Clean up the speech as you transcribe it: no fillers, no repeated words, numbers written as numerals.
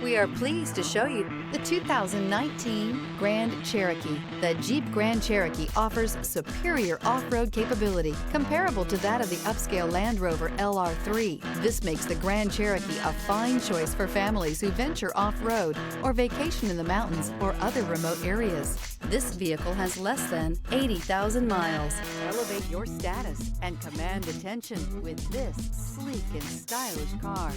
We are pleased to show you the 2019 Grand Cherokee. The Jeep Grand Cherokee offers superior off-road capability comparable to that of the upscale Land Rover LR3. This makes the Grand Cherokee a fine choice for families who venture off-road or vacation in the mountains or other remote areas. This vehicle has less than 80,000 miles. Elevate your status and command attention with this sleek and stylish car.